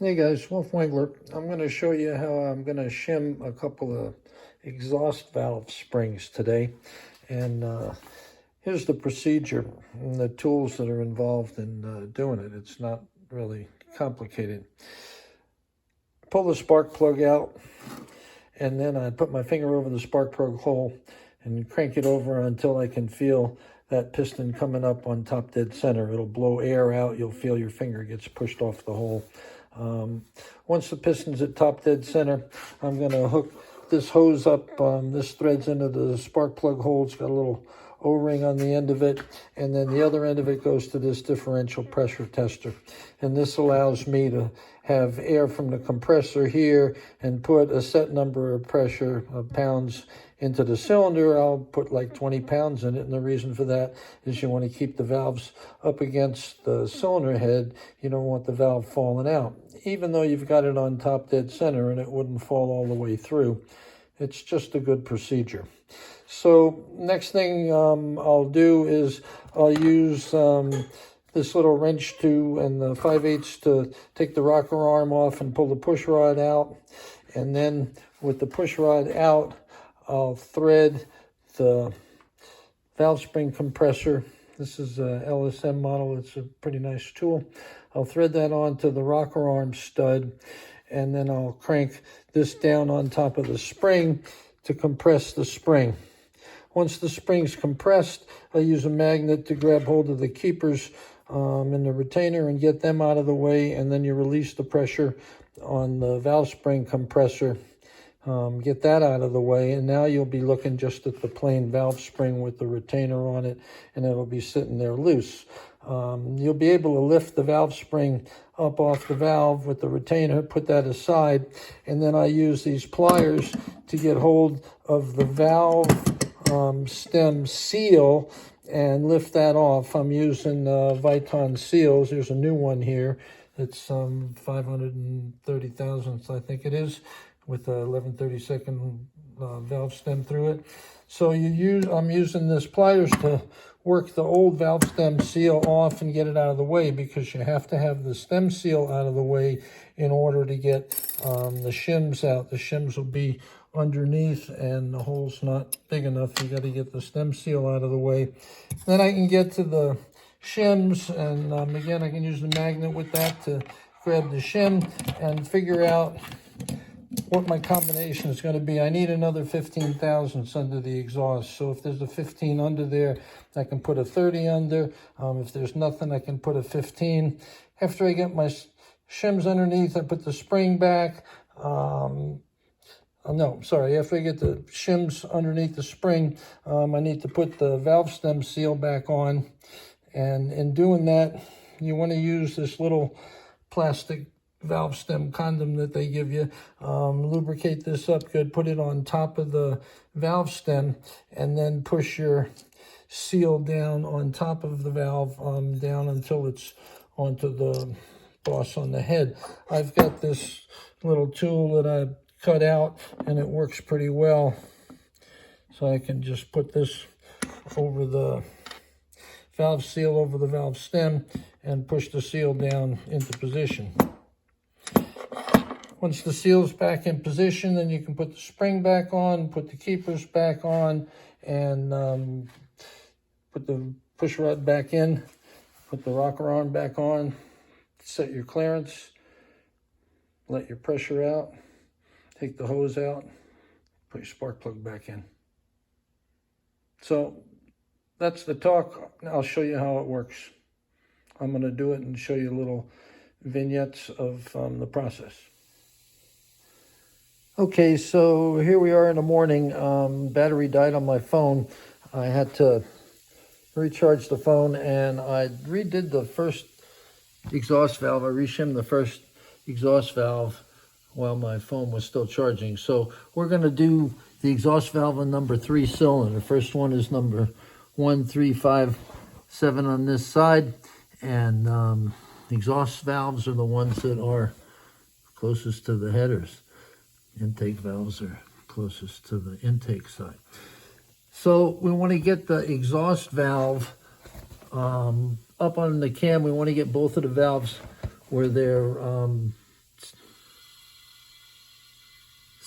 Hey guys, Wolf Wangler. I'm going to show you how I'm going to shim a couple of exhaust valve springs today. And here's the procedure and the tools that are involved in doing it. It's not really complicated. Pull the spark plug out, and then I put my finger over the spark plug hole and crank it over until I can feel that piston coming up on top dead center. It'll blow air out. You'll feel your finger gets pushed off the hole. Once the piston's at top dead center, I'm going to hook this hose up. This threads into the spark plug hole. It's got a little O-ring on the end of it, and then the other end of it goes to this differential pressure tester. And this allows me to have air from the compressor here and put a set number of pressure of pounds into the cylinder. I'll put like 20 pounds in it, and the reason for that is you want to keep the valves up against the cylinder head. You don't want the valve falling out, even though you've got it on top dead center and it wouldn't fall all the way through. It's just a good procedure. So next thing I'll do is I'll use this little wrench and the 5/8 to take the rocker arm off and pull the push rod out. And then with the push rod out, I'll thread the valve spring compressor. This is a LSM model. It's a pretty nice tool. I'll thread that onto the rocker arm stud, and then I'll crank this down on top of the spring to compress the spring. Once the spring's compressed, I'll use a magnet to grab hold of the keepers in the retainer and get them out of the way, and then you release the pressure on the valve spring compressor. Get that out of the way, and now you'll be looking just at the plain valve spring with the retainer on it, and it'll be sitting there loose. You'll be able to lift the valve spring up off the valve with the retainer, put that aside, and then I use these pliers to get hold of the valve stem seal and lift that off. I'm using Viton seals. There's a new one here. It's 530 thousandths, I think it is, with a 11/32 valve stem through it. So I'm using this pliers to work the old valve stem seal off and get it out of the way, because you have to have the stem seal out of the way in order to get the shims out. The shims will be underneath and the hole's not big enough. You got to get the stem seal out of the way. Then I can get to the shims, and again, I can use the magnet with that to grab the shim and figure out what my combination is going to be. I need another 15 thousandths under the exhaust. So if there's a 15 under there, I can put a 30 under. If there's nothing, I can put a 15. After I get my shims underneath, I put the spring back. After I get the shims underneath the spring, I need to put the valve stem seal back on. And in doing that, you want to use this little plastic valve stem condom that they give you. Lubricate this up good, put it on top of the valve stem, and then push your seal down on top of the valve, down until it's onto the boss on the head. I've got this little tool that I cut out, and it works pretty well. So I can just put this over the valve seal, over the valve stem, and push the seal down into position. Once the seal's back in position, then you can put the spring back on, put the keepers back on, and put the push rod back in, put the rocker arm back on, set your clearance, let your pressure out, take the hose out, put your spark plug back in. So that's the talk. I'll show you how it works. I'm going to do it and show you little vignettes of the process. Okay, so here we are in the morning. Battery died on my phone. I had to recharge the phone, and I redid the first exhaust valve. I reshimmed the first exhaust valve while my phone was still charging. So we're going to do the exhaust valve on number 3 cylinder. The first one is number 1357 on this side, and the exhaust valves are the ones that are closest to the headers. Intake valves are closest to the intake side. So we want to get the exhaust valve up on the cam. We want to get both of the valves where they're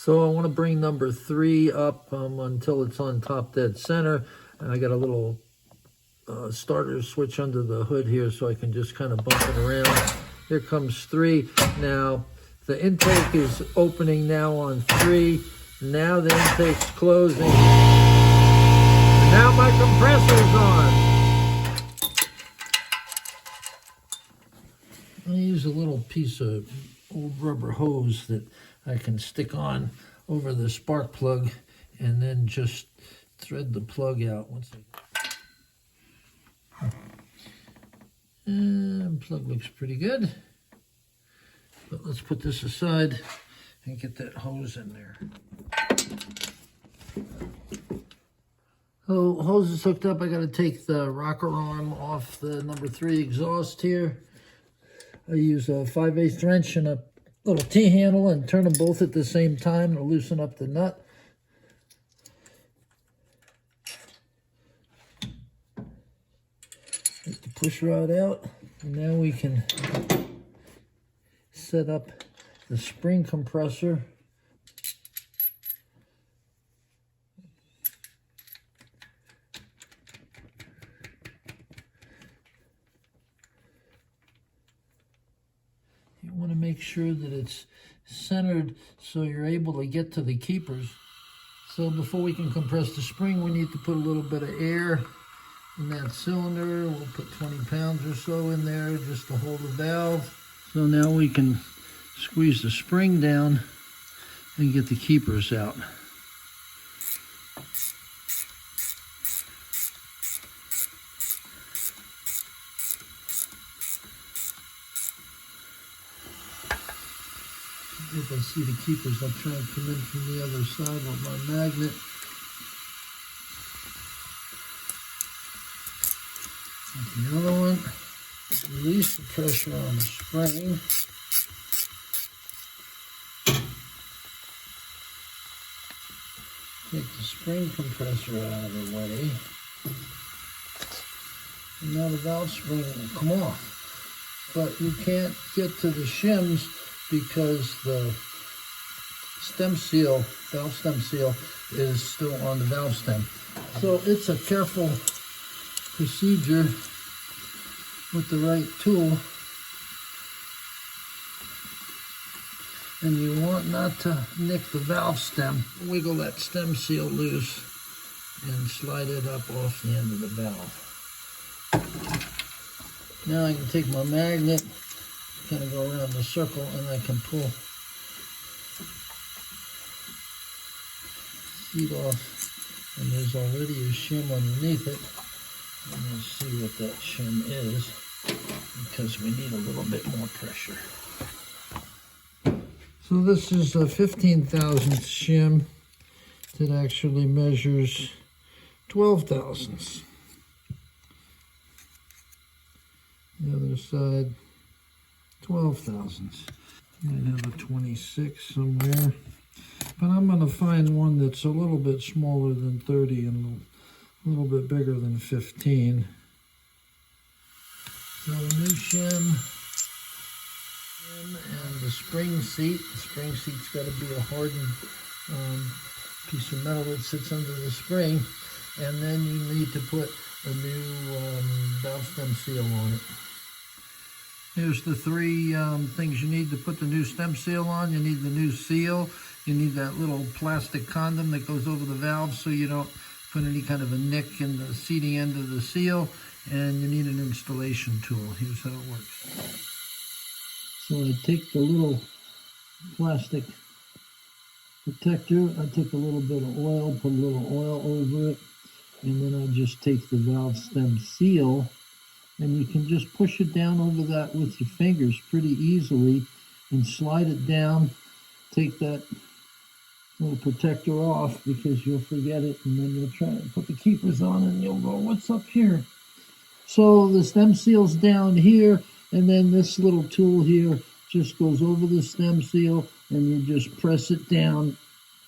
So I want to bring number 3 up until it's on top dead center. And I got a little starter switch under the hood here so I can just kind of bump it around. Here comes 3. Now the intake is opening now on 3. Now the intake's closing. And now my compressor's on. I use a little piece of old rubber hose that I can stick on over the spark plug and then just thread the plug out once and plug looks pretty good. But let's put this aside and get that hose in there. So hose is hooked up. I got to take the rocker arm off the number 3 exhaust here. I use a 5/8 wrench and a little T-handle and turn them both at the same time to loosen up the nut. Get the push rod out. And now we can set up the spring compressor. You want to make sure that it's centered so you're able to get to the keepers. So before we can compress the spring, we need to put a little bit of air in that cylinder. We'll put 20 pounds or so in there just to hold the valve. So now we can squeeze the spring down and get the keepers out. If I see the keepers, I'll try and come in from the other side with my magnet. And the other one, release the pressure on the spring. Take the spring compressor out of the way. And now the valve spring will come off. But you can't get to the shims because the stem seal, valve stem seal, is still on the valve stem. So it's a careful procedure with the right tool. And you want not to nick the valve stem. Wiggle that stem seal loose and slide it up off the end of the valve. Now I can take my magnet, kind of go around the circle, and I can pull seat off, and there's already a shim underneath it. And we'll see what that shim is, because we need a little bit more pressure. So this is a 15 thousandths shim that actually measures 12 thousandths. The other side, 12 thousandths. Might have a 26 somewhere. But I'm going to find one that's a little bit smaller than 30 and a little bit bigger than 15. So a new shim and the spring seat. The spring seat's got to be a hardened piece of metal that sits under the spring. And then you need to put a new valve stem seal on it. Here's the 3 things you need to put the new stem seal on. You need the new seal. You need that little plastic condom that goes over the valve so you don't put any kind of a nick in the seating end of the seal. And you need an installation tool. Here's how it works. So I take the little plastic protector. I take a little bit of oil, put a little oil over it. And then I just take the valve stem seal. And you can just push it down over that with your fingers pretty easily and slide it down. Take that little protector off because you'll forget it, and then you'll try and put the keepers on and you'll go, what's up here? So the stem seal's down here, and then this little tool here just goes over the stem seal and you just press it down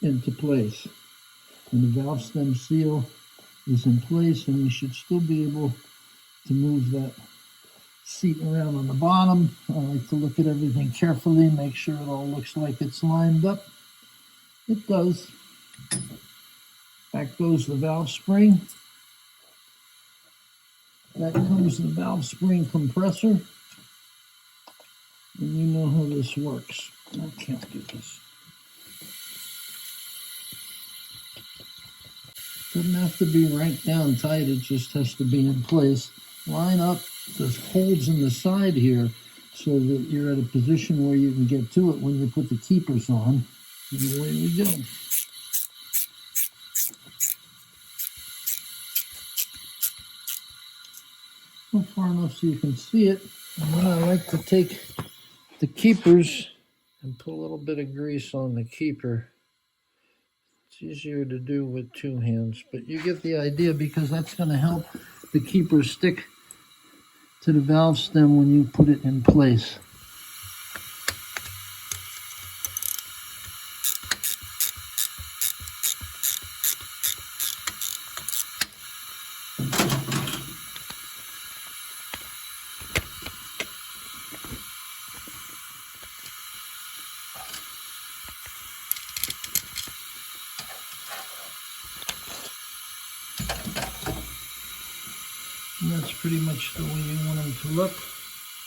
into place. And the valve stem seal is in place, and you should still be able to move that seat around on the bottom. I like to look at everything carefully, make sure it all looks like it's lined up. It does. Back goes the valve spring. Back comes the valve spring compressor. And you know how this works. I can't do this. Doesn't have to be right down tight, it just has to be in place. Line up the holes in the side here so that you're at a position where you can get to it when you put the keepers on. And away we go. Not far enough so you can see it. And then I like to take the keepers and put a little bit of grease on the keeper. It's easier to do with two hands, but you get the idea because that's going to help the keeper stick to the valve stem when you put it in place. And that's pretty much the way you want them to look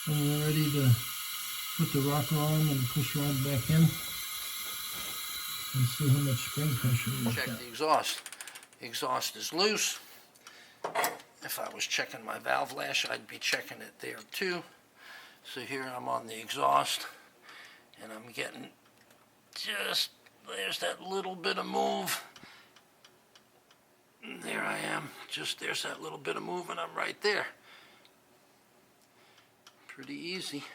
when you're ready to put the rocker on and push rod back in and see how much spring pressure we've got. Check the exhaust. The exhaust is loose. If I was checking my valve lash, I'd be checking it there too. So here I'm on the exhaust and I'm getting just, there's that little bit of move. There I am, just there's that little bit of move and I'm right there. Pretty easy.